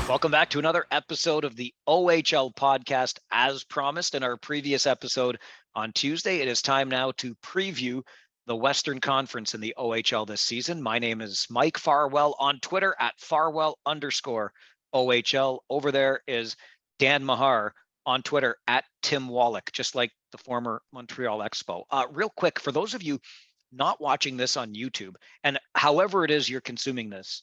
Welcome back to another episode of the OHL Podcast. As promised in our previous episode on Tuesday, it is time now to preview the Western Conference in the OHL this season. My name is Mike Farwell on Twitter at Farwell_OHL. Over there is Dan Mahar on Twitter at Tim Wallach, just like the former Montreal Expo. Real quick, for those of you not watching this on YouTube, and however it is you're consuming this,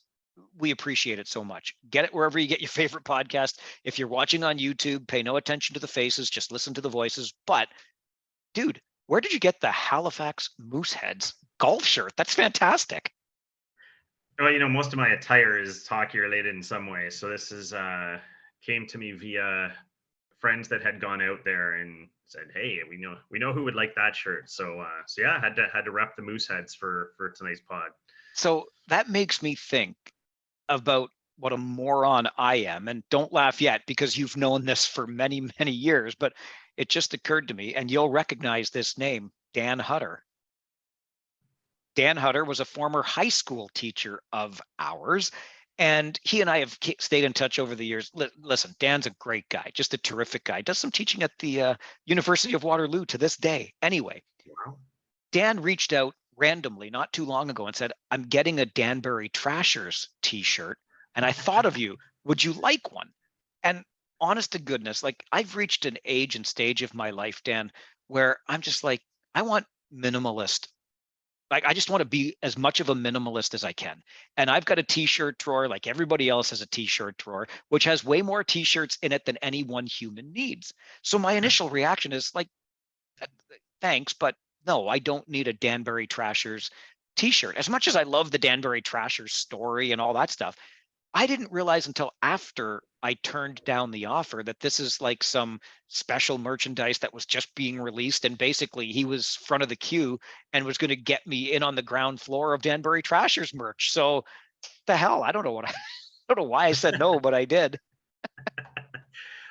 we appreciate it so much. Get it wherever you get your favorite podcast. If you're watching on YouTube, pay no attention to the faces, just listen to the voices. But dude, where did you get the Halifax Mooseheads golf shirt? That's fantastic. Well, most of my attire is hockey related in some way. So this is came to me via friends that had gone out there and said, "Hey, we know who would like that shirt." So yeah, had to rep the Mooseheads for tonight's pod. So that makes me think about what a moron I am. And don't laugh yet, because you've known this for many, many years, but it just occurred to me, and you'll recognize this name, Dan Hutter. Dan Hutter was a former high school teacher of ours, and he and I have stayed in touch over the years. Listen, Dan's a great guy, just a terrific guy. Does some teaching at the University of Waterloo to this day. Anyway, wow. Dan reached out randomly not too long ago and said, "I'm getting a Danbury Trashers t-shirt, and I thought of you. Would you like one?" And honest to goodness, like, I've reached an age and stage of my life, Dan, where I'm just like, I want minimalist. Like, I just want to be as much of a minimalist as I can. And I've got a t-shirt drawer like everybody else has a t-shirt drawer, which has way more t-shirts in it than any one human needs. So my initial reaction is like, thanks, but no, I don't need a Danbury Trashers t-shirt. As much as I love the Danbury Trashers story and all that stuff, I didn't realize until after I turned down the offer that this is like some special merchandise that was just being released. And basically he was front of the queue and was going to get me in on the ground floor of Danbury Trashers merch. So the hell, I don't know why I said no, but I did.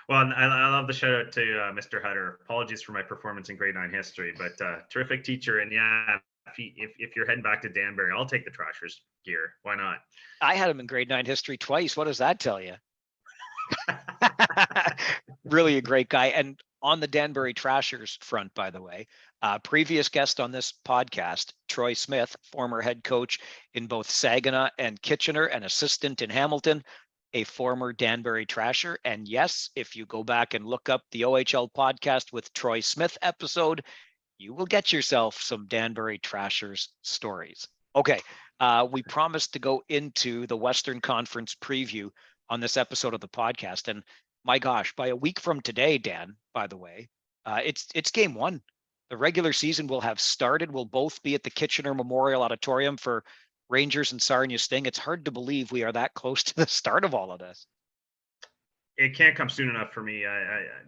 Well, I love the shout out to Mr. Hutter. Apologies for my performance in grade 9 history, but terrific teacher. And yeah, if you're heading back to Danbury, I'll take the Trashers gear. Why not? I had him in grade 9 history twice. What does that tell you? Really a great guy. And on the Danbury Trashers front, by the way, previous guest on this podcast, Troy Smith, former head coach in both Saginaw and Kitchener and assistant in Hamilton, a former Danbury Trasher. And yes, if you go back and look up the OHL Podcast with Troy Smith episode, you will get yourself some Danbury Trashers stories. Okay, we promised to go into the Western Conference preview on this episode of the podcast. And my gosh, by a week from today, Dan, by the way, it's game one. The regular season will have started. We'll both be at the Kitchener Memorial Auditorium for Rangers and Sarnia Sting. It's hard to believe we are that close to the start of all of this. It can't come soon enough for me.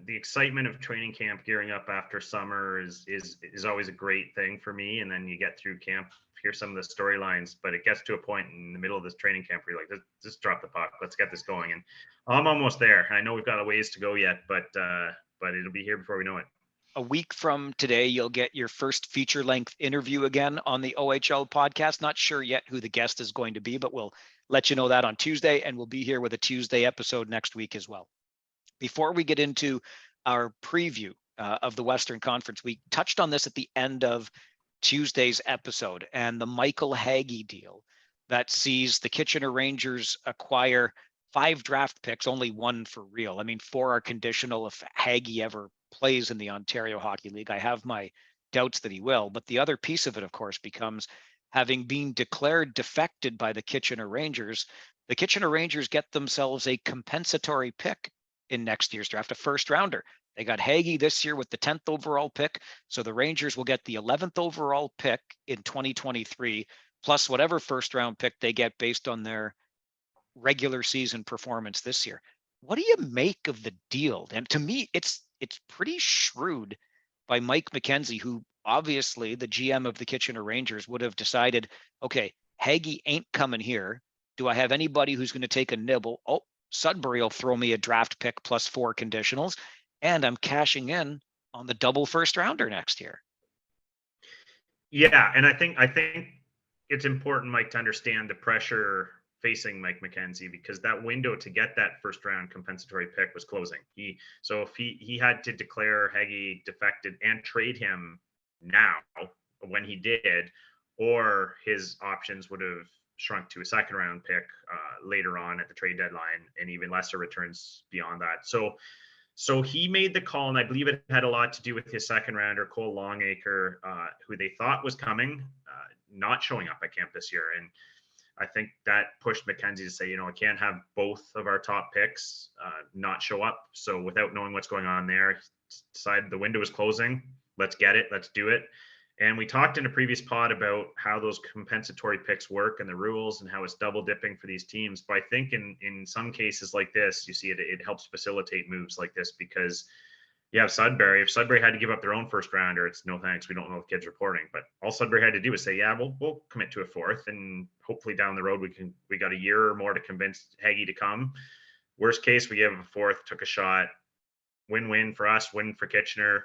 The excitement of training camp gearing up after summer is always a great thing for me. And then you get through camp, hear some of the storylines, but it gets to a point in the middle of this training camp where you're like, just drop the puck. Let's get this going. And I'm almost there. I know we've got a ways to go yet, but it'll be here before we know it. A week from today, you'll get your first feature-length interview again on the OHL podcast. Not sure yet who the guest is going to be, but we'll let you know that on Tuesday, and we'll be here with a Tuesday episode next week as well. Before we get into our preview of the Western Conference, we touched on this at the end of Tuesday's episode, and the Michael Hagee deal that sees the Kitchener Rangers acquire 5 draft picks, only 1 for real. I mean, 4 are conditional if Hagee ever plays in the Ontario Hockey League. I have my doubts that he will, but the other piece of it, of course, becomes having been declared defected by the Kitchener Rangers, the Kitchener Rangers get themselves a compensatory pick in next year's draft, a first rounder. They got Hagee this year with the 10th overall pick, so the Rangers will get the 11th overall pick in 2023, plus whatever first round pick they get based on their regular season performance this year. What do you make of the deal? And to me, it's pretty shrewd by Mike McKenzie, who obviously the GM of the Kitchener Rangers would have decided, okay, Hagee ain't coming here. Do I have anybody who's going to take a nibble? Oh, Sudbury will throw me a draft pick plus 4 conditionals, and I'm cashing in on the double first rounder next year. Yeah, and I think it's important, Mike, to understand the pressure facing Mike McKenzie, because that window to get that first round compensatory pick was closing. So if he had to declare Hagee defected and trade him now when he did, or his options would have shrunk to a second round pick later on at the trade deadline, and even lesser returns beyond that. So he made the call, and I believe it had a lot to do with his second rounder, Cole Longacre, who they thought was coming, not showing up at camp this year. And I think that pushed McKenzie to say, I can't have both of our top picks not show up. So without knowing what's going on there, he decided the window is closing. Let's get it. Let's do it. And we talked in a previous pod about how those compensatory picks work and the rules and how it's double dipping for these teams. But I think in some cases like this, you see it helps facilitate moves like this, because you have Sudbury. If Sudbury had to give up their own first rounder, it's no thanks. We don't know the kid's reporting. But all Sudbury had to do was say, yeah, we'll commit to a fourth, and hopefully down the road we got a year or more to convince Hagee to come. Worst case, we gave him a fourth, took a shot. Win-win for us, win for Kitchener.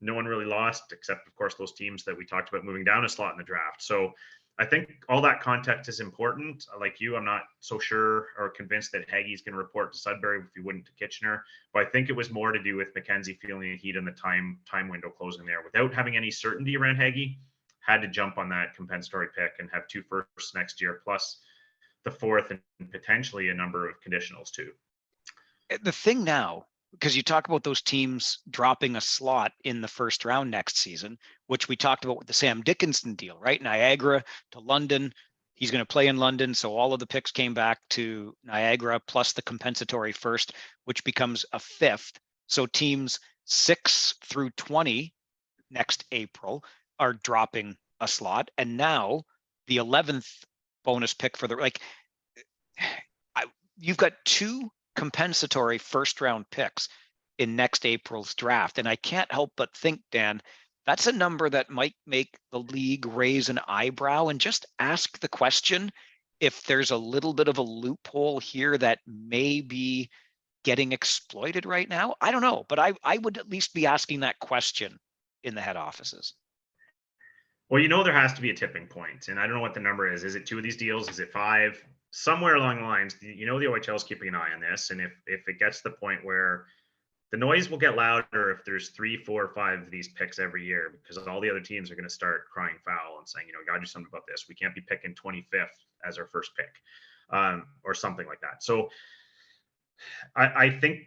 No one really lost, except of course those teams that we talked about moving down a slot in the draft. So I think all that context is important. Like you, I'm not so sure or convinced that Hagee's going to report to Sudbury if he wouldn't to Kitchener. But I think it was more to do with McKenzie feeling the heat and the time window closing there. Without having any certainty around Hagee, had to jump on that compensatory pick and have 2 firsts next year, plus the fourth and potentially a number of conditionals too. The thing now, because you talk about those teams dropping a slot in the first round next season, which we talked about with the Sam Dickinson deal, right? Niagara to London. He's going to play in London. So all of the picks came back to Niagara plus the compensatory first, which becomes a fifth. So teams 6 through 20 next April are dropping a slot. And now the 11th bonus pick for you've got 2 compensatory first round picks in next April's draft. And I can't help but think, Dan, that's a number that might make the league raise an eyebrow and just ask the question if there's a little bit of a loophole here that may be getting exploited right now. I don't know, but I would at least be asking that question in the head offices. Well, there has to be a tipping point, and I don't know what the number is. Is it 2 of these deals? Is it 5? Somewhere along the lines, the OHL is keeping an eye on this. And if it gets to the point where the noise will get louder if there's 3, 4, 5 of these picks every year, because all the other teams are going to start crying foul and saying, got to do something about this. We can't be picking 25th as our first pick or something like that. So I think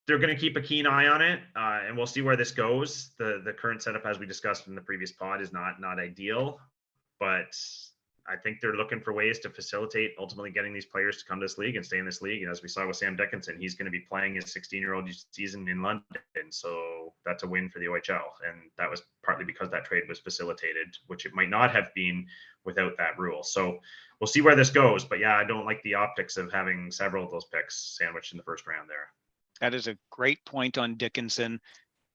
they're going to keep a keen eye on it, and we'll see where this goes. The current setup, as we discussed in the previous pod, is not ideal, but I think they're looking for ways to facilitate ultimately getting these players to come to this league and stay in this league. And as we saw with Sam Dickinson, he's going to be playing his 16-year-old season in London. So that's a win for the OHL. And that was partly because that trade was facilitated, which it might not have been without that rule. So we'll see where this goes. But yeah, I don't like the optics of having several of those picks sandwiched in the first round there. That is a great point on Dickinson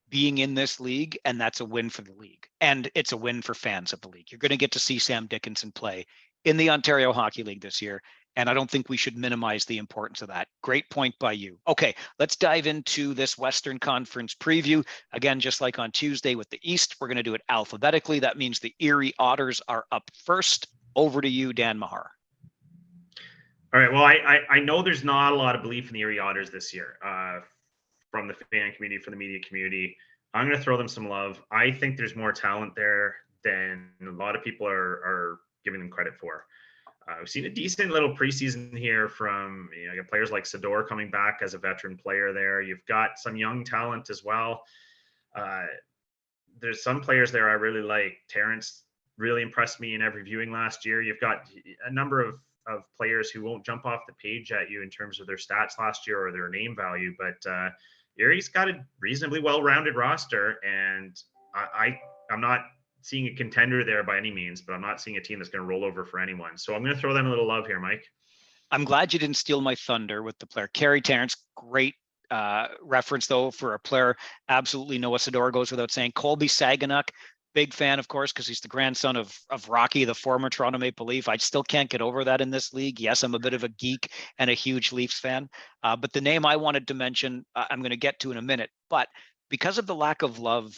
being in this league, and that's a win for the league. And it's a win for fans of the league. You're going to get to see Sam Dickinson play in the Ontario Hockey League this year, and I don't think we should minimize the importance of that. Great point by you. Okay, let's dive into this Western Conference preview. Again, just like on Tuesday with the East, we're going to do it alphabetically. That means the Erie Otters are up first. Over to you, Dan Mahar. All right, well, I know there's not a lot of belief in the Erie Otters this year. From the fan community, from the media community. I'm going to throw them some love. I think there's more talent there than a lot of people are giving them credit for. We've seen a decent little preseason here from, you got players like Sador coming back as a veteran player there. You've got some young talent as well. There's some players there I really like. Terrence really impressed me in every viewing last year. You've got a number of players who won't jump off the page at you in terms of their stats last year or their name value, but Erie's got a reasonably well-rounded roster, and I'm not seeing a contender there by any means, but I'm not seeing a team that's going to roll over for anyone. So I'm going to throw them a little love here, Mike. I'm glad you didn't steal my thunder with the player. Carey Terrence, great reference, though, for a player. Absolutely Noah Sador goes without saying. Colby Saginaw, big fan, of course, because he's the grandson of Rocky, the former Toronto Maple Leaf. I still can't get over that in this league. Yes, I'm a bit of a geek and a huge Leafs fan. But the name I wanted to mention, I'm going to get to in a minute. But because of the lack of love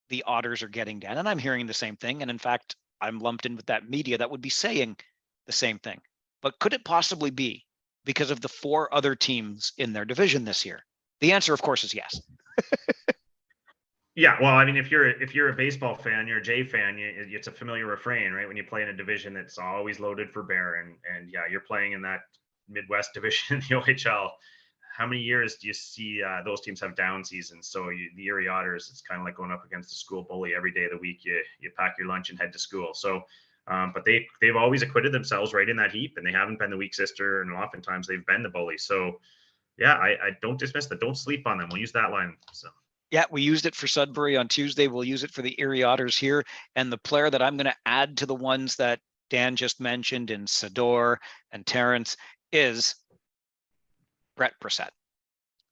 the Otters are getting, Dan, and I'm hearing the same thing. And in fact, I'm lumped in with that media that would be saying the same thing. but could it possibly be because of the 4 other teams in their division this year? The answer, of course, is yes. Yeah, well, I mean, if you're a baseball fan, you're a Jay fan, it's a familiar refrain, right? When you play in a division that's always loaded for bear, and yeah, you're playing in that Midwest division in the OHL. How many years do you see those teams have down seasons? So the Erie Otters, it's kind of like going up against a school bully every day of the week. You pack your lunch and head to school. So, but they've always acquitted themselves right in that heap, and they haven't been the weak sister, and oftentimes they've been the bully. So, yeah, I don't dismiss that. Don't sleep on them. We'll use that line. So. Yeah, we used it for Sudbury on Tuesday. We'll use it for the Erie Otters here. And the player that I'm going to add to the ones that Dan just mentioned in Sador and Terrence is Brett Brissett.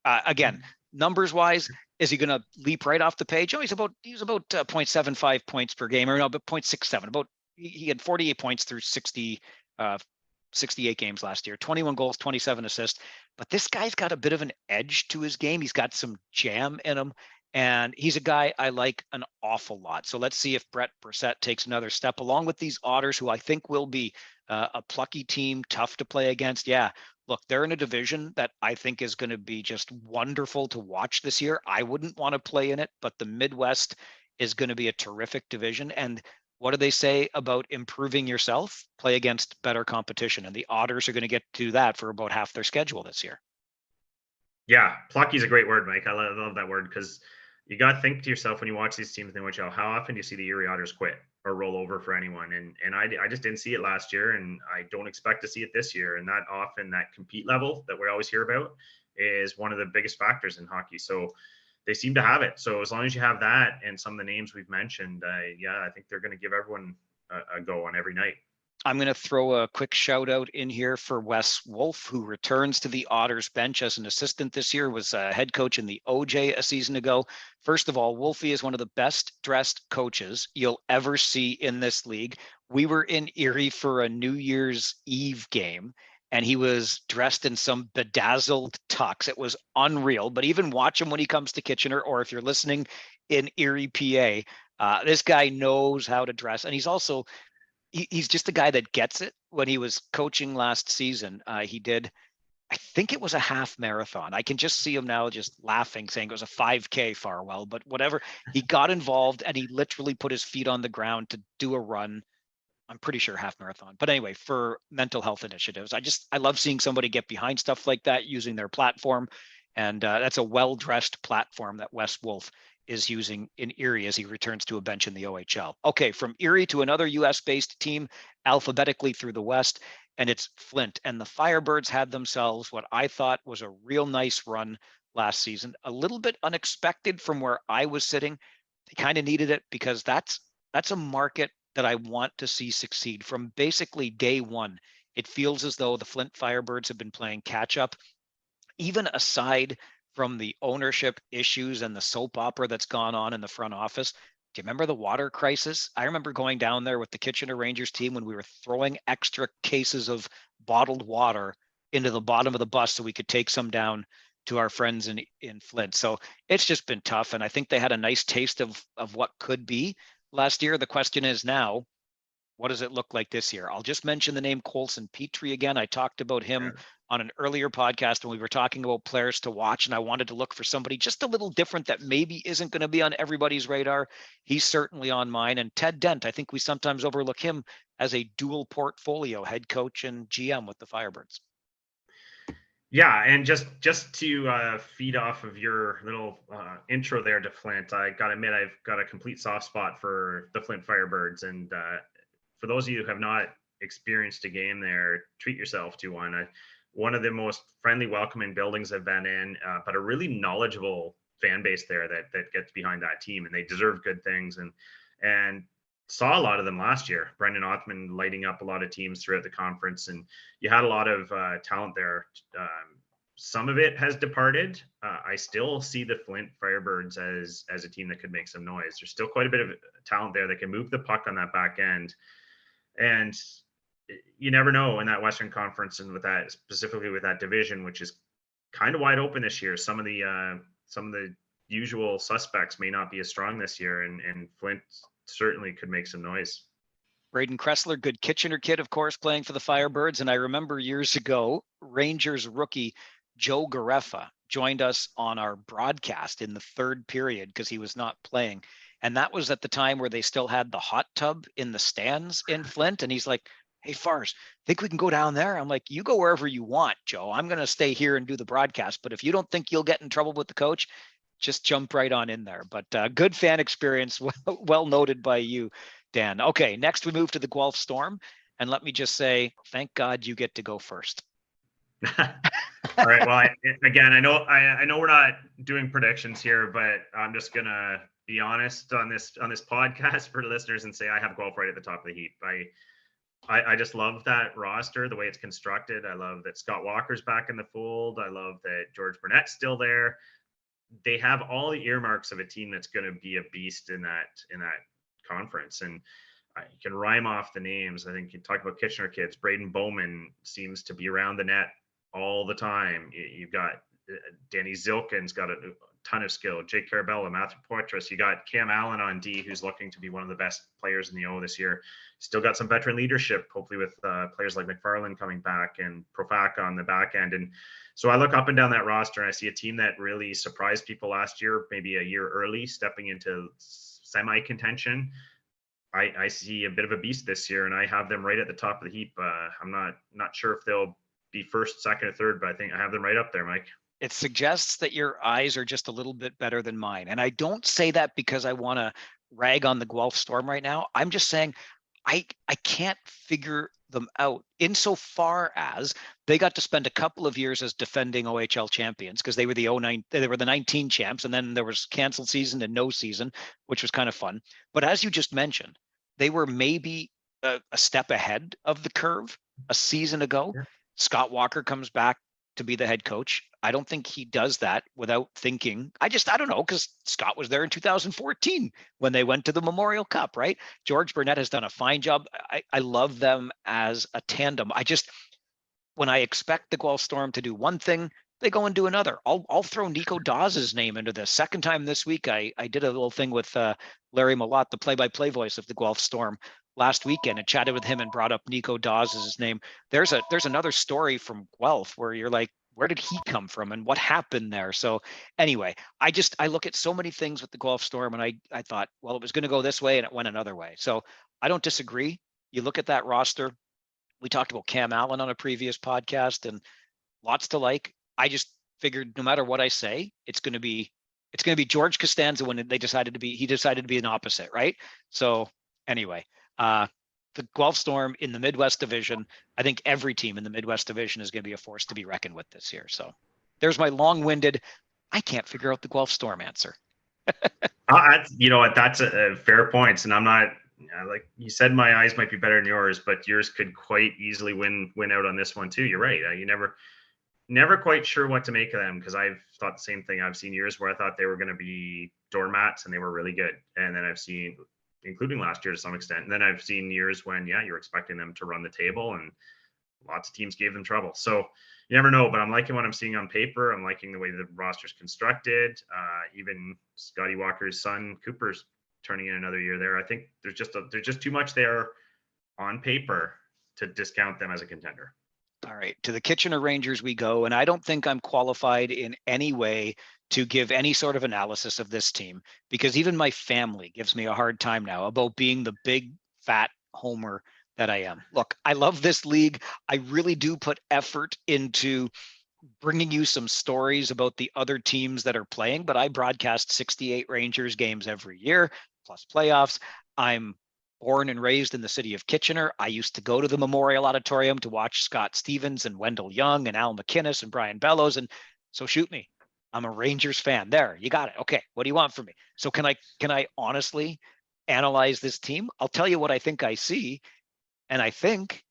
Again, numbers wise, is he going to leap right off the page? Oh, he's about 0.75 points per game, or no, but 0.67. He had 48 points through 68 games last year, 21 goals, 27 assists. But this guy's got a bit of an edge to his game. He's got some jam in him, and he's a guy I like an awful lot. So let's see if Brett Brissett takes another step along with these Otters, who I think will be a plucky team, tough to play against. Yeah, look, they're in a division that I think is going to be just wonderful to watch this year. I wouldn't want to play in it, but the Midwest is going to be a terrific division. And what do they say about improving yourself? Play against better competition. And the Otters are going to get to that for about half their schedule this year. Yeah, plucky is a great word, Mike. I love that word, because you got to think to yourself when you watch these teams in the OHL, how often do you see the Erie Otters quit or roll over for anyone? And I just didn't see it last year, and I don't expect to see it this year. And that often, that compete level that we always hear about is one of the biggest factors in hockey. So they seem to have it. So as long as you have that and some of the names we've mentioned, I think they're going to give everyone a go on every night. I'm going to throw a quick shout out in here for Wes Wolf, who returns to the Otters bench as an assistant this year, was a head coach in the OJ a season ago. First of all, Wolfie is one of the best dressed coaches you'll ever see in this league. We were in Erie for a New Year's Eve game, and he was dressed in some bedazzled tux. It was unreal. But even watch him when he comes to Kitchener, or if you're listening in Erie, PA, this guy knows how to dress. And he's also, he's just a guy that gets it. When he was coaching last season, he did, I think it was a half marathon. I can just see him now just laughing, saying it was a 5K Farwell, but whatever. He got involved and he literally put his feet on the ground to do a run. I'm pretty sure half marathon. But anyway, for mental health initiatives, I love seeing somebody get behind stuff like that using their platform. And that's a well-dressed platform that Wes Wolf is using in Erie as he returns to a bench in the OHL. Okay, from Erie to another US-based team, alphabetically through the West, and it's Flint. And the Firebirds had themselves what I thought was a real nice run last season, a little bit unexpected from where I was sitting. They kind of needed it because that's a market that I want to see succeed from basically day one. It feels as though the Flint Firebirds have been playing catch up, even aside from the ownership issues and the soap opera that's gone on in the front office. Do you remember the water crisis? I remember going down there with the Kitchener Rangers team when we were throwing extra cases of bottled water into the bottom of the bus so we could take some down to our friends in Flint. So it's just been tough. And I think they had a nice taste of what could be last year. The question is now, what does it look like this year? I'll just mention the name Colson Petrie again. I talked about him on an earlier podcast when we were talking about players to watch, and I wanted to look for somebody just a little different that maybe isn't going to be on everybody's radar. He's certainly on mine. And Ted Dent, I think we sometimes overlook him as a dual portfolio head coach and GM with the Firebirds. Yeah, and just to feed off of your little intro there to Flint, I got to admit I've got a complete soft spot for the Flint Firebirds. And for those of you who have not experienced a game there, treat yourself to one. One of the most friendly, welcoming buildings I've been in, but a really knowledgeable fan base there that gets behind that team, and they deserve good things. And saw a lot of them last year. Brendan Othman lighting up a lot of teams throughout the conference, and you had a lot of talent there. Some of it has departed. I still see the Flint Firebirds as a team that could make some noise. There's still quite a bit of talent there that can move the puck on that back end. And you never know in that Western Conference, and with that, specifically with that division, which is kind of wide open this year. Some of the usual suspects may not be as strong this year, and Flint certainly could make some noise. Braden Kressler, good Kitchener kid, of course, playing for the Firebirds. And I remember years ago, Rangers rookie Joe Gareffa joined us on our broadcast in the third period because he was not playing. And that was at the time where they still had the hot tub in the stands in Flint. And he's like, hey, Fars, think we can go down there? I'm like, you go wherever you want, Joe. I'm going to stay here and do the broadcast. But if you don't think you'll get in trouble with the coach, just jump right on in there. But good fan experience, well noted by you, Dan. Okay, next we move to the Guelph Storm. And let me just say, thank God you get to go first. All right. Well, again, I know we're not doing predictions here, but I'm just gonna be honest on this podcast for the listeners and say I have Guelph right at the top of the heap. I just love that roster, the way it's constructed. I love that Scott Walker's back in the fold. I love that George Burnett's still there. They have all the earmarks of a team that's going to be a beast in that conference. And you can rhyme off the names. I think you talk about Kitchener kids. Braden Bowman seems to be around the net all the time. You've got Danny Zilkin's got a ton of skill. Jake Carabella, Matthew Poitras. You got Cam Allen on D, who's looking to be one of the best players in the O this year. Still got some veteran leadership, hopefully with players like McFarland coming back and Profak on the back end. And so I look up and down that roster and I see a team that really surprised people last year, maybe a year early, stepping into semi-contention. I see a bit of a beast this year, and I have them right at the top of the heap. I'm not sure if they'll be first, second, or third, but I think I have them right up there, Mike. It suggests that your eyes are just a little bit better than mine. And I don't say that because I want to rag on the Guelph Storm right now. I'm just saying I can't figure them out insofar as they got to spend a couple of years as defending OHL champions because they were the 19 champs, and then there was canceled season and no season, which was kind of fun. But as you just mentioned, they were maybe a step ahead of the curve a season ago. Yeah. Scott Walker comes back to be the head coach. I don't think he does that without thinking. I don't know, because Scott was there in 2014 when they went to the Memorial Cup, right? George Burnett has done a fine job. I love them as a tandem. When I expect the Guelph Storm to do one thing, they go and do another. I'll throw Nico Dawes' name into this. Second time this week, I did a little thing with Larry Malott, the play-by-play voice of the Guelph Storm, last weekend, and chatted with him and brought up Nico Dawes' name. There's another story from Guelph where you're like, where did he come from and what happened there? So anyway, I look at so many things with the Guelph Storm, and I thought, well, it was going to go this way and it went another way. So I don't disagree. You look at that roster. We talked about Cam Allen on a previous podcast, and lots to like. I just figured no matter what I say, it's going to be George Costanza when he decided to be an opposite, right? So anyway, the Guelph Storm in the Midwest Division, I think every team in the Midwest Division is going to be a force to be reckoned with this year. So there's my long-winded, I can't figure out the Guelph Storm answer. You know what? That's a fair point. And I'm not, like you said, my eyes might be better than yours, but yours could quite easily win out on this one too. You're right. You never quite sure what to make of them, because I've thought the same thing. I've seen years where I thought they were going to be doormats and they were really good. And then I've seen, including last year to some extent. And then I've seen years when, you're expecting them to run the table and lots of teams gave them trouble. So you never know, but I'm liking what I'm seeing on paper. I'm liking the way the roster's constructed. Even Scotty Walker's son, Cooper's turning in another year there. I think there's just too much there on paper to discount them as a contender. All right, to the Kitchener Rangers we go, and I don't think I'm qualified in any way to give any sort of analysis of this team, because even my family gives me a hard time now about being the big fat homer that I am. Look, I love this league. I really do put effort into bringing you some stories about the other teams that are playing, but I broadcast 68 Rangers games every year, plus playoffs. I'm born and raised in the city of Kitchener. I used to go to the Memorial Auditorium to watch Scott Stevens and Wendell Young and Al McInnes and Brian Bellows. And so shoot me. I'm a Rangers fan. There, you got it. Okay, what do you want from me? So can I honestly analyze this team? I'll tell you what I think I see. And I think,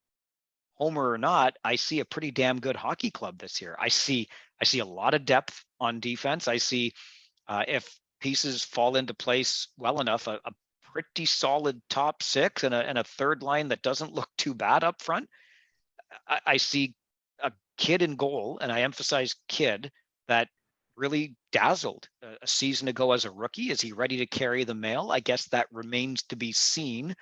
homer or not, I see a pretty damn good hockey club this year. I see a lot of depth on defense. I see if pieces fall into place well enough, a pretty solid top six and a third line that doesn't look too bad up front. I see a kid in goal, and I emphasize kid, that really dazzled a season ago as a rookie. Is he ready to carry the mail? I guess that remains to be seen.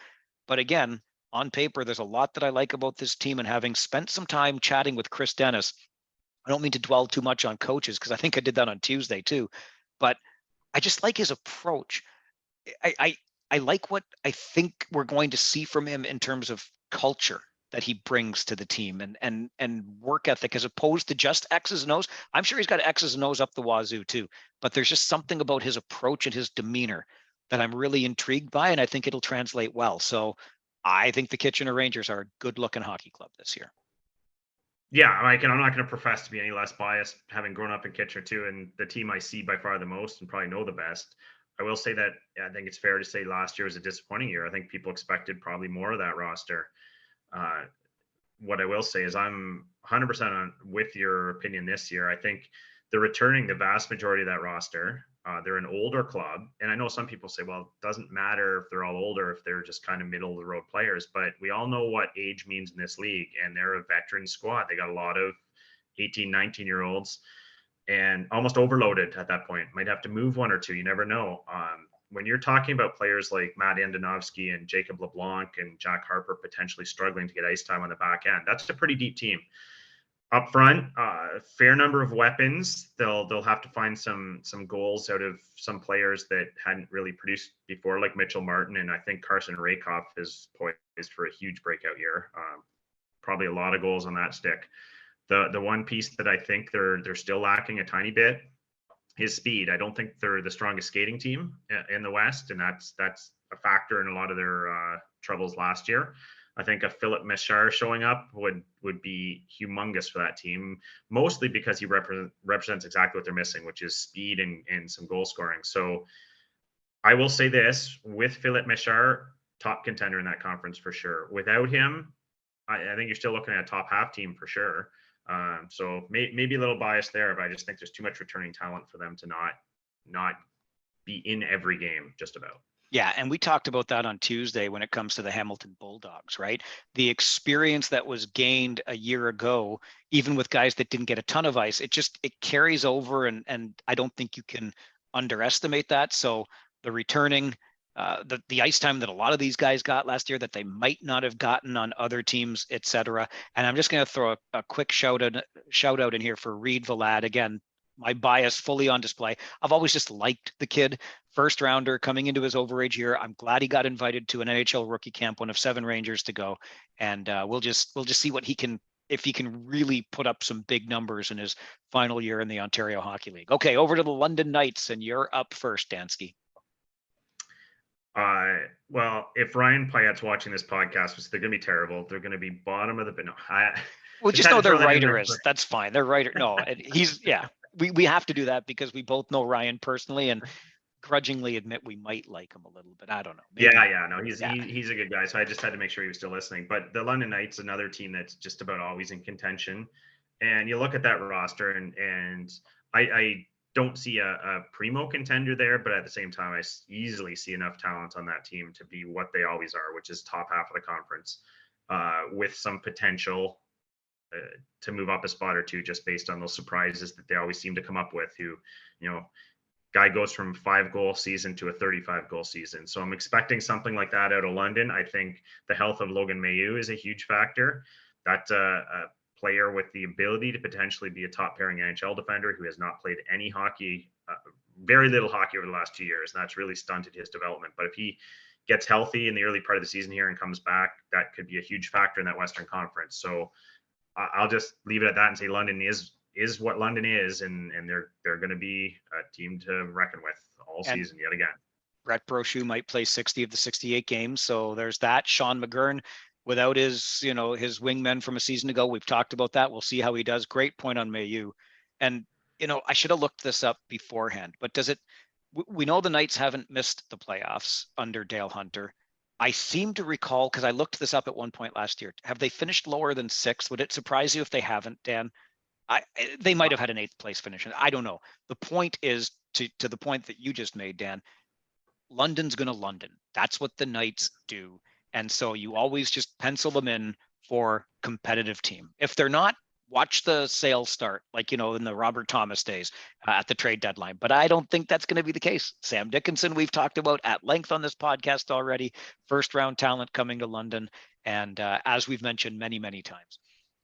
But again, on paper, there's a lot that I like about this team. And having spent some time chatting with Chris Dennis, I don't mean to dwell too much on coaches because I think I did that on Tuesday too, but I just like his approach. I like what I think we're going to see from him in terms of culture that he brings to the team and work ethic as opposed to just X's and O's. I'm sure he's got X's and O's up the wazoo too, but there's just something about his approach and his demeanor that I'm really intrigued by, and I think it'll translate well. So I think the Kitchener Rangers are a good-looking hockey club this year. Yeah, I'm not going to profess to be any less biased, having grown up in Kitchener too, and the team I see by far the most and probably know the best. I will say that I think it's fair to say last year was a disappointing year. I think people expected probably more of that roster. What I will say is I'm 100% with your opinion this year. I think they're returning the vast majority of that roster. They're an older club. And I know some people say, well, it doesn't matter if they're all older, if they're just kind of middle of the road players. But we all know what age means in this league. And they're a veteran squad. They got a lot of 18, 19-year-olds and almost overloaded at that point. Might have to move one or two. You never know. When you're talking about players like Matt Andonovski and Jacob LeBlanc and Jack Harper potentially struggling to get ice time on the back end, that's a pretty deep team. Up front, a fair number of weapons. They'll have to find some goals out of some players that hadn't really produced before, like Mitchell Martin, and I think Carson Rakoff is poised for a huge breakout year. Probably a lot of goals on that stick. The one piece that I think they're still lacking a tiny bit is speed. I don't think they're the strongest skating team in the West, and that's a factor in a lot of their troubles last year. I think a Philip Michar showing up would be humongous for that team, mostly because he represents exactly what they're missing, which is speed and some goal scoring. So I will say this, with Philip Michar, top contender in that conference for sure. Without him, I think you're still looking at a top half team for sure. So maybe a little biased there, but I just think there's too much returning talent for them to not be in every game just about. Yeah, and we talked about that on Tuesday when it comes to the Hamilton Bulldogs, right? The experience that was gained a year ago, even with guys that didn't get a ton of ice, it carries over, and I don't think you can underestimate that. So the returning, the ice time that a lot of these guys got last year that they might not have gotten on other teams, et cetera. And I'm just going to throw a quick shout out in here for Reed Valad. Again, my bias fully on display. I've always just liked the kid. First rounder coming into his overage year. I'm glad he got invited to an NHL rookie camp, one of 7 Rangers to go. And we'll just see what he can, if he can really put up some big numbers in his final year in the Ontario Hockey League. Okay, over to the London Knights, and you're up first, Dansky. Well, if Ryan Pyatt's watching this podcast, they're going to be terrible. They're going to be bottom of the bin. Well, just know their writer is. That's fine. Their writer. No, he's, yeah. We have to do that because we both know Ryan personally and grudgingly admit we might like him a little bit. I don't know. Maybe. No, he's a good guy. So I just had to make sure he was still listening. But the London Knights, another team that's just about always in contention. And you look at that roster, and I don't see a primo contender there, but at the same time, I easily see enough talent on that team to be what they always are, which is top half of the conference, with some potential to move up a spot or two just based on those surprises that they always seem to come up with. Who, guy goes from 5-goal season to a 35-goal season. So I'm expecting something like that out of London. I think the health of Logan Mailloux is a huge factor. That's a player with the ability to potentially be a top pairing NHL defender who has not played any hockey, very little hockey over the last 2 years. And that's really stunted his development. But if he gets healthy in the early part of the season here and comes back, that could be a huge factor in that Western Conference. So I'll just leave it at that and say London is what London is, and they're going to be a team to reckon with all season yet again. Brett Brochu might play 60 of the 68 games, so there's that. Sean McGurn, without his wingmen from a season ago, we've talked about that. We'll see how he does. Great point on Mailloux. And I should have looked this up beforehand, but we know the Knights haven't missed the playoffs under Dale Hunter. I seem to recall, because I looked this up at one point last year, have they finished lower than 6th? Would it surprise you if they haven't, Dan? They might have had an 8th place finish. I don't know. The point is, to the point that you just made, Dan, London's going to London. That's what the Knights do. And so you always just pencil them in for competitive team. If they're not, watch the sales start, like, in the Robert Thomas days at the trade deadline. But I don't think that's going to be the case. Sam Dickinson, we've talked about at length on this podcast already, first round talent coming to London. And as we've mentioned many, many times,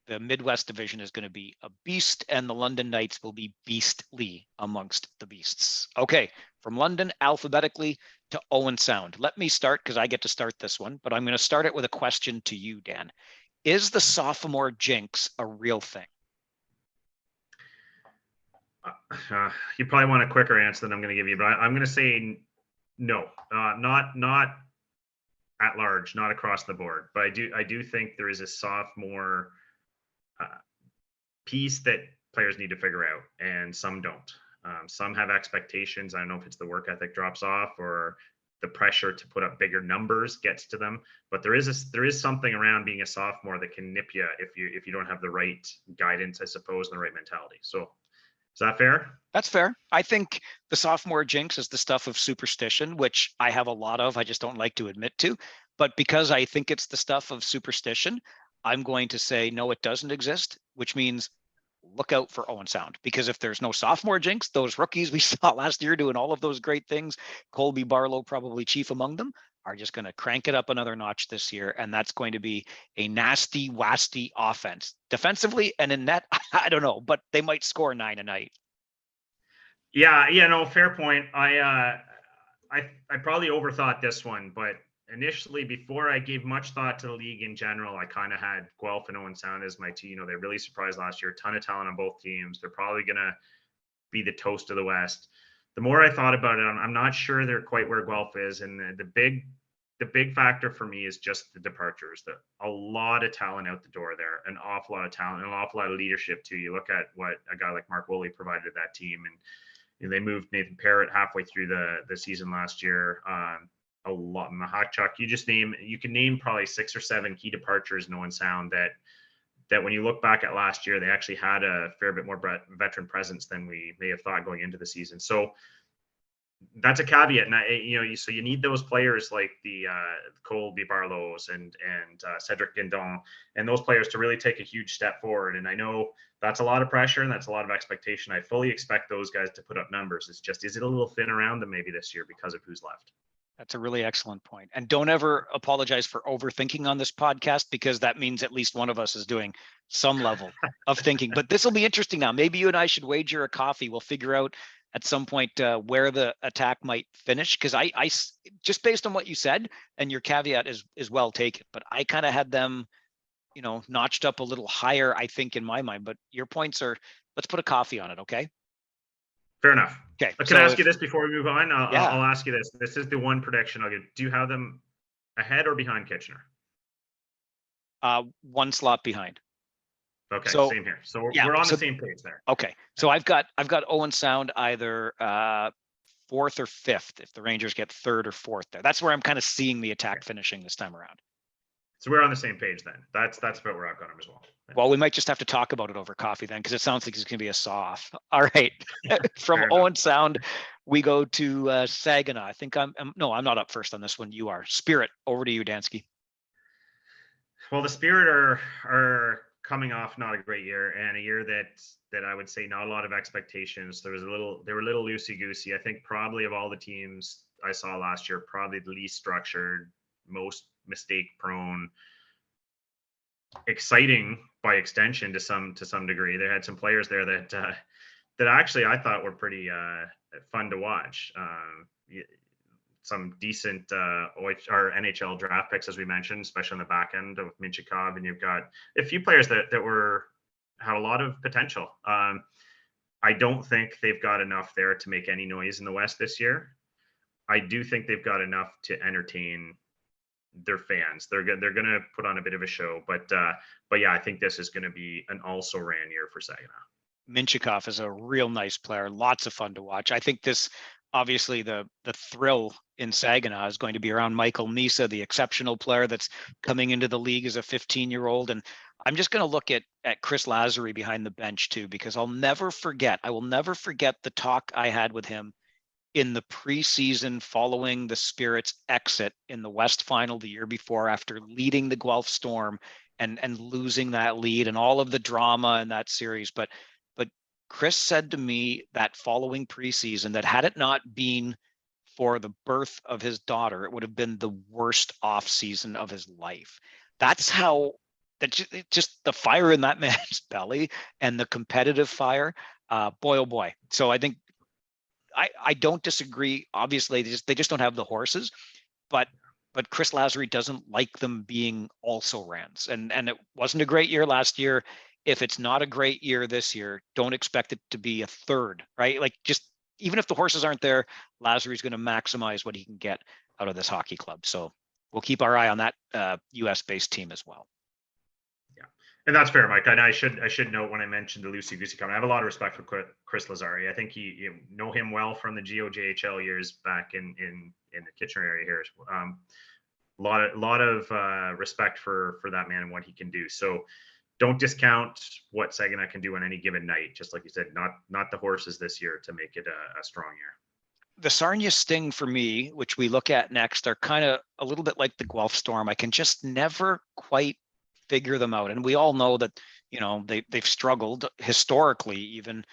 the Midwest division is going to be a beast, and the London Knights will be beastly amongst the beasts. Okay, from London alphabetically to Owen Sound. Let me start because I get to start this one, but I'm going to start it with a question to you, Dan. Is the sophomore jinx a real thing? You probably want a quicker answer than I'm going to give you, but I'm going to say no, not at large, not across the board. But I do think there is a sophomore piece that players need to figure out, and some don't. Some have expectations. I don't know if it's the work ethic drops off or the pressure to put up bigger numbers gets to them. But there is something around being a sophomore that can nip you if you don't have the right guidance, I suppose, and the right mentality. So is that fair? That's fair. I think the sophomore jinx is the stuff of superstition, which I have a lot of. I just don't like to admit to. But because I think it's the stuff of superstition, I'm going to say no, it doesn't exist, which means look out for Owen Sound, because if there's no sophomore jinx, those rookies we saw last year doing all of those great things, Colby Barlow probably chief among them, are just going to crank it up another notch this year. And that's going to be a nasty, wasty offense defensively, and in net, I don't know, but they might score 9 a night. Yeah, no, fair point. I probably overthought this one, but initially, before I gave much thought to the league in general, I kind of had Guelph and Owen Sound as my team. They really surprised last year. A ton of talent on both teams. They're probably going to be the toast of the West. The more I thought about it, I'm not sure they're quite where Guelph is. And the big factor for me is just the departures. A lot of talent out the door there, an awful lot of talent, and an awful lot of leadership too. You look at what a guy like Mark Woolley provided that team, and they moved Nathan Parrott halfway through the season last year. A lot in the Hawkchuck. You can name probably 6 or 7 key departures in Owen Sound that when you look back at last year, they actually had a fair bit more veteran presence than we may have thought going into the season. So that's a caveat. And so you need those players like the Colby Barlows and Cedric Guindon and those players to really take a huge step forward. And I know that's a lot of pressure and that's a lot of expectation. I fully expect those guys to put up numbers. It's just, is it a little thin around them maybe this year because of who's left? That's a really excellent point. And don't ever apologize for overthinking on this podcast, because that means at least one of us is doing some level of thinking. But this will be interesting now. Maybe you and I should wager a coffee. We'll figure out at some point where the attack might finish. Because I just based on what you said, and your caveat is well taken, but I kind of had them, notched up a little higher, I think, in my mind. But your points are, let's put a coffee on it, okay? Fair enough. Okay. Can I ask you this before we move on? Yeah. I'll ask you this. This is the one prediction I'll give. Do you have them ahead or behind Kitchener? One slot behind. Okay, so, same here. So we're on the same page there. Okay. So I've got Owen Sound either 4th or 5th if the Rangers get 3rd or 4th there. That's where I'm kind of seeing the attack finishing this time around. So we're on the same page then. That's about where I've got them as well. Well, we might just have to talk about it over coffee then, because it sounds like it's going to be a saw-off. All right. From Owen Sound, we go to Saginaw. I think I'm not up first on this one. You are. Spirit, over to you, Dansky. Well, the Spirit are coming off not a great year, and a year that I would say not a lot of expectations. They were a little loosey-goosey. I think probably of all the teams I saw last year, probably the least structured, most mistake prone, exciting by extension to some degree. They had some players there that actually I thought were pretty fun to watch. Some decent NHL draft picks, as we mentioned, especially on the back end of Minchikov, and you've got a few players that had a lot of potential. I don't think they've got enough there to make any noise in the West this year. I do think they've got enough to entertain their fans. They're going to put on a bit of a show, but yeah, I think this is going to be an also ran year for Saginaw. Minchikov is a real nice player. Lots of fun to watch. I think this, obviously the thrill in Saginaw is going to be around Michael Misa, the exceptional player that's coming into the league as a 15-year-old. And I'm just going to look at Chris Lazari behind the bench too, because I will never forget the talk I had with him in the preseason following the Spirit's exit in the West Final the year before, after leading the Guelph Storm and losing that lead and all of the drama in that series. But Chris said to me that following preseason that had it not been for the birth of his daughter, it would have been the worst off season of his life. That's how just the fire in that man's belly and the competitive fire, boy, oh boy. So I think I don't disagree. Obviously, they just don't have the horses, but Chris Lazari doesn't like them being also rans. And it wasn't a great year last year. If it's not a great year this year, don't expect it to be a third, right? Like, just even if the horses aren't there, Lazari's going to maximize what he can get out of this hockey club. So we'll keep our eye on that US based team as well. Yeah, and that's fair, Mike. And I should note when I mentioned the loosey goosey comment, I have a lot of respect for Chris Lazari. I think you know him well from the GOJHL years back in the Kitchener area here. A lot of respect for that man and what he can do. So don't discount what Saginaw can do on any given night. Just like you said, not the horses this year to make it a strong year. The Sarnia Sting for me, which we look at next, are kind of a little bit like the Guelph Storm. I can just never quite figure them out. And we all know that, they've struggled historically, even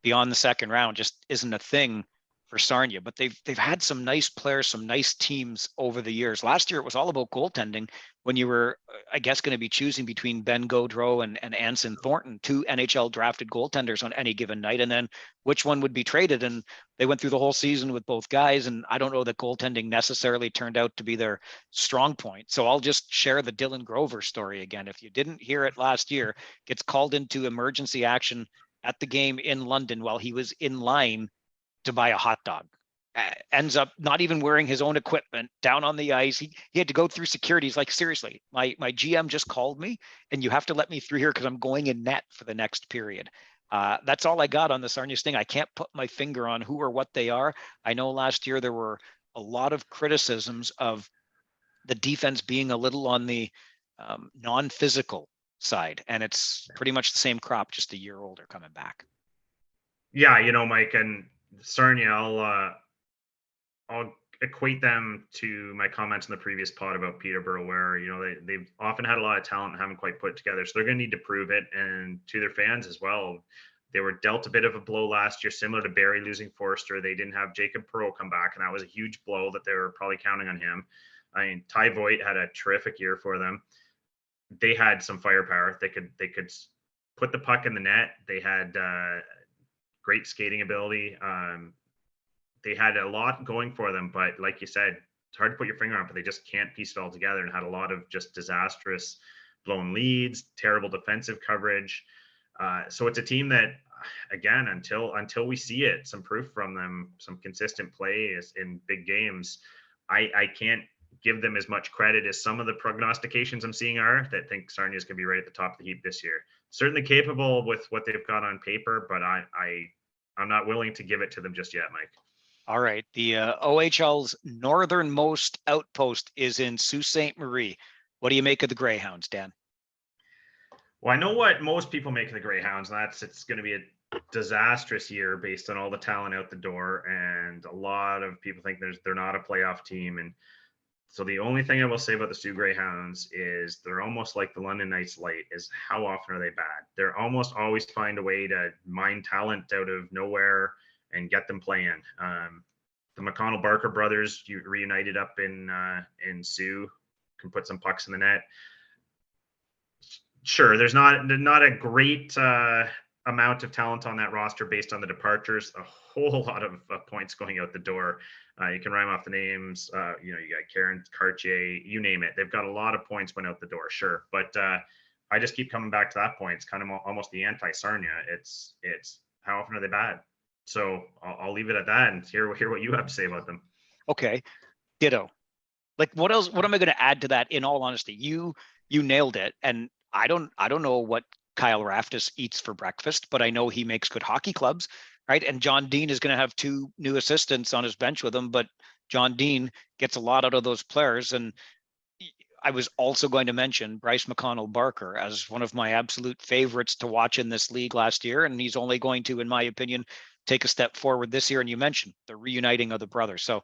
beyond the second round, just isn't a thing for Sarnia. But they've had some nice players, some nice teams over the years. Last year, it was all about goaltending when you were, I guess, going to be choosing between Ben Gaudreau and Anson Thornton, two NHL drafted goaltenders on any given night, and then which one would be traded. And they went through the whole season with both guys. And I don't know that goaltending necessarily turned out to be their strong point. So I'll just share the Dylan Grover story again. If you didn't hear it last year, gets called into emergency action at the game in London while he was in line to buy a hot dog. Ends up not even wearing his own equipment down on the ice. He had to go through security. He's like, seriously, my GM just called me and you have to let me through here because I'm going in net for the next period. That's all I got on the Sarnia Sting. I can't put my finger on who or what they are. I know last year there were a lot of criticisms of the defense being a little on the non-physical side, and it's pretty much the same crop, just a year older coming back. Yeah, Mike, and Sarnia, I'll equate them to my comments in the previous pod about Peterborough, where they've often had a lot of talent and haven't quite put together, so they're going to need to prove it. And to their fans as well, they were dealt a bit of a blow last year, similar to Barrie losing Forster. They didn't have Jacob Perreault come back, and that was a huge blow that they were probably counting on him. I mean, Ty Voigt had a terrific year for them. They had some firepower. They could put the puck in the net. They had great skating ability. They had a lot going for them, but like you said, it's hard to put your finger on, but they just can't piece it all together, and had a lot of just disastrous blown leads, terrible defensive coverage. So it's a team that, again, until we see it, some proof from them, some consistent play in big games, I can't give them as much credit as some of the prognostications I'm seeing are that think Sarnia is going to be right at the top of the heap this year. Certainly capable with what they've got on paper, but I'm not willing to give it to them just yet, Mike. All right. The OHL's northernmost outpost is in Sault Ste. Marie. What do you make of the Greyhounds, Dan? Well, I know what most people make of the Greyhounds, and it's going to be a disastrous year based on all the talent out the door, and a lot of people think they're not a playoff team. And so the only thing I will say about the Soo Greyhounds is they're almost like the London Knights light. Is how often are they bad? They're almost always find a way to mine talent out of nowhere and get them playing. The McConnell Barker brothers reunited up in Sioux can put some pucks in the net. Sure, there's not a great amount of talent on that roster based on the departures. A whole lot of points going out the door. You can rhyme off the names. You got Karen Cartier, you name it. They've got a lot of points went out the door, sure. But I just keep coming back to that point. It's kind of almost the anti-Sarnia. It's how often are they bad? So I'll leave it at that and hear what you have to say about them. Okay, ditto. Like, what else? What am I going to add to that? In all honesty, you nailed it. And I don't know what Kyle Raftis eats for breakfast, but I know he makes good hockey clubs, right? And John Dean is going to have two new assistants on his bench with him, but John Dean gets a lot out of those players. And I was also going to mention Bryce McConnell Barker as one of my absolute favorites to watch in this league last year. And he's only going to, in my opinion, take a step forward this year. And you mentioned the reuniting of the brothers. So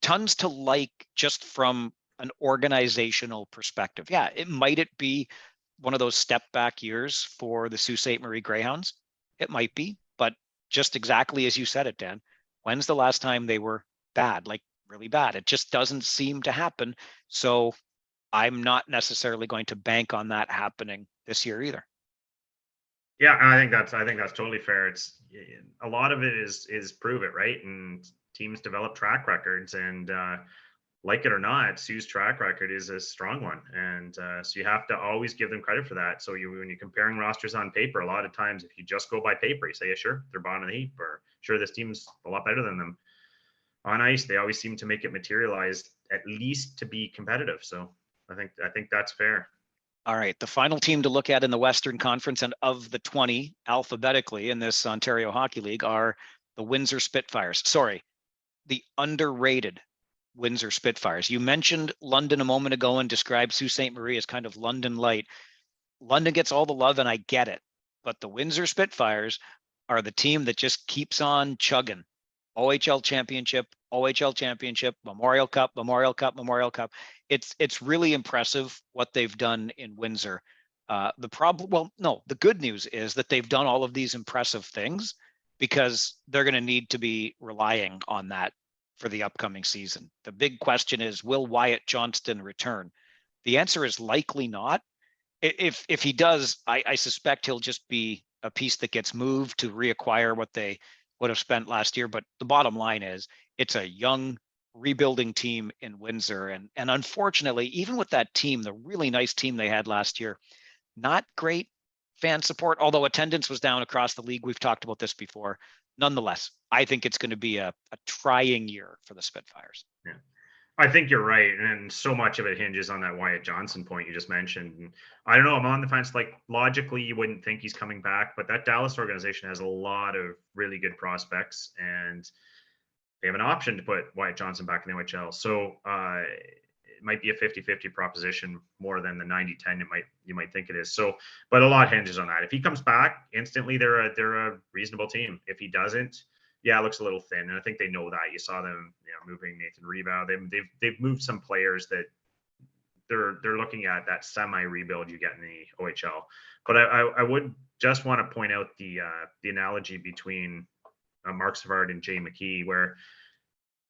tons to like just from an organizational perspective. Yeah, it be one of those step back years for the Sault Ste. Marie Greyhounds. It might be, but just exactly as you said it, Dan, when's the last time they were bad, like really bad? It just doesn't seem to happen. So I'm not necessarily going to bank on that happening this year either. Yeah, I think that's totally fair. It's a lot of it is prove it, right? And teams develop track records, and like it or not, Sioux's track record is a strong one, and so you have to always give them credit for that. So when you're comparing rosters on paper, a lot of times if you just go by paper, you say, yeah, sure, they're bottom of the heap, or sure, this team's a lot better than them. On ice, they always seem to make it materialize at least to be competitive. So I think that's fair. All right, the final team to look at in the Western Conference and of the 20 alphabetically in this Ontario Hockey League are the Windsor Spitfires. Sorry, the underrated Windsor Spitfires. You mentioned London a moment ago and described Sault Ste. Marie as kind of London light. London gets all the love and I get it, but the Windsor Spitfires are the team that just keeps on chugging. OHL championship, Memorial Cup, Memorial Cup, Memorial Cup. It's really impressive what they've done in Windsor. The good news is that they've done all of these impressive things because they're going to need to be relying on that for the upcoming season. The big question is, will Wyatt Johnston return? The answer is likely not. If he does, I suspect he'll just be a piece that gets moved to reacquire what they would have spent last year. But the bottom line is it's a young rebuilding team in Windsor. And unfortunately, even with that team, the really nice team they had last year, not great fan support, although attendance was down across the league. We've talked about this before. Nonetheless, I think it's going to be a trying year for the Spitfires. Yeah. I think you're right, and so much of it hinges on that Wyatt Johnston point you just mentioned. And I don't know, I'm on the fence. Like logically, you wouldn't think he's coming back, but that Dallas organization has a lot of really good prospects, and they have an option to put Wyatt Johnston back in the OHL. So it might be a 50-50 proposition more than the 90-10 you might think it is. So, but a lot hinges on that. If he comes back instantly, they're a reasonable team. If he doesn't, yeah, it looks a little thin, and I think they know that. You saw them, moving Nathan Rebow. They've moved some players that they're looking at that semi rebuild you get in the OHL. But I would just want to point out the analogy between Mark Savard and Jay McKee, where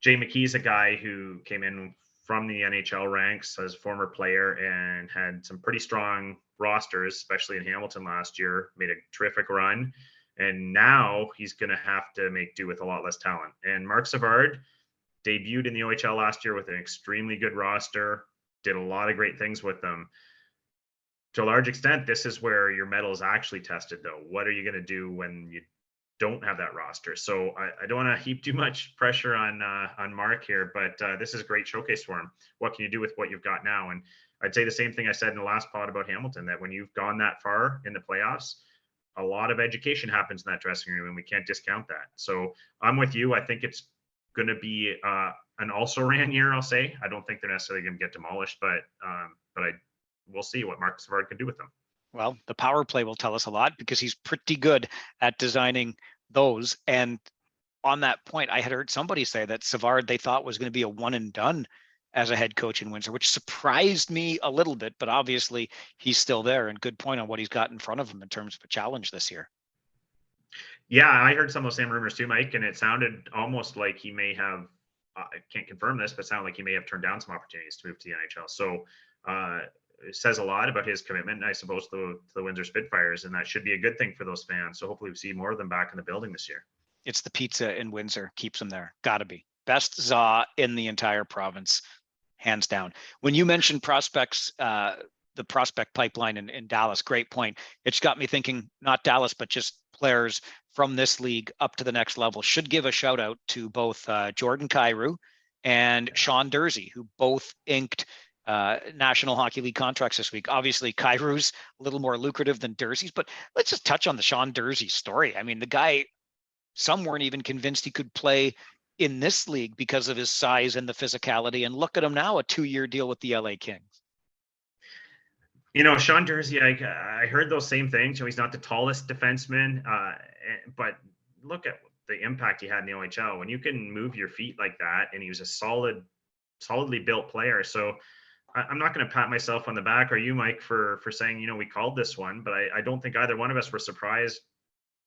Jay McKee is a guy who came in from the NHL ranks as a former player and had some pretty strong rosters, especially in Hamilton last year, made a terrific run. And now he's going to have to make do with a lot less talent. And Mark Savard debuted in the OHL last year with an extremely good roster, did a lot of great things with them. To a large extent, this is where your mettle is actually tested, though. What are you going to do when you don't have that roster? So I don't want to heap too much pressure on Mark here, but this is a great showcase for him. What can you do with what you've got now? And I'd say the same thing I said in the last pod about Hamilton, that when you've gone that far in the playoffs, a lot of education happens in that dressing room, and we can't discount that. So I'm with you. I think it's going to be an also-ran year, I'll say. I don't think they're necessarily going to get demolished, but we'll see what Mark Savard can do with them. Well, the power play will tell us a lot because he's pretty good at designing those. And on that point, I had heard somebody say that Savard they thought was going to be a one and done as a head coach in Windsor, which surprised me a little bit, but obviously he's still there, and good point on what he's got in front of him in terms of a challenge this year. Yeah, I heard some of those same rumors too, Mike, and it sounded almost like he may have, I can't confirm this, but it sounded like he may have turned down some opportunities to move to the NHL. So it says a lot about his commitment, I suppose, to the Windsor Spitfires, and that should be a good thing for those fans. So hopefully we see more of them back in the building this year. It's the pizza in Windsor keeps them there. Gotta be. Best za in the entire province, hands down. When you mentioned prospects, the prospect pipeline in Dallas, great point. It's got me thinking, not Dallas, but just players from this league up to the next level. Should give a shout out to both Jordan Kyrou and Sean Durzi, who both inked National Hockey League contracts this week. Obviously, Kyrou's a little more lucrative than Durzi's, but let's just touch on the Sean Durzi story. I mean, the guy, some weren't even convinced he could play in this league because of his size and the physicality. And look at him now, a 2-year deal with the LA Kings. Sean Durzi, I heard those same things. He's not the tallest defenseman, but look at the impact he had in the OHL. When you can move your feet like that, and he was a solidly built player. So I'm not going to pat myself on the back or you, Mike, for saying, we called this one, but I don't think either one of us were surprised,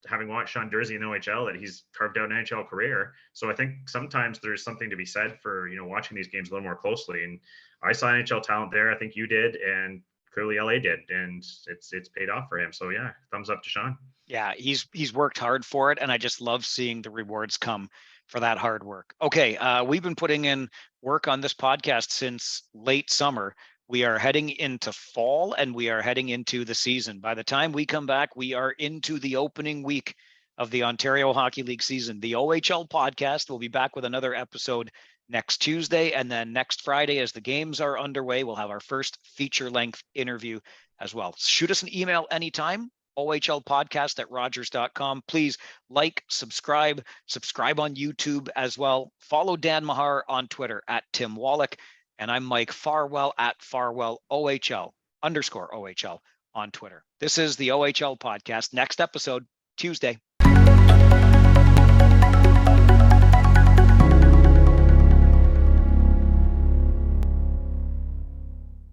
having watched Sean Durzi in the OHL, that he's carved out an NHL career. So I think sometimes there's something to be said for, watching these games a little more closely. And I saw NHL talent there. I think you did, and clearly LA did, and it's paid off for him. So yeah, thumbs up to Sean. Yeah, he's worked hard for it, and I just love seeing the rewards come for that hard work. Okay, we've been putting in work on this podcast since late summer. We are heading into fall, and we are heading into the season. By the time we come back, we are into the opening week of the Ontario Hockey League season. The OHL podcast will be back with another episode next Tuesday, and then next Friday, as the games are underway, we'll have our first feature-length interview as well. Shoot us an email anytime, ohlpodcast@rogers.com. Please like, subscribe on YouTube as well. Follow Dan Mahar on Twitter @Tim Wallach. And I'm Mike Farwell @FarwellOHL_OHL on Twitter. This is the OHL podcast. Next episode, Tuesday.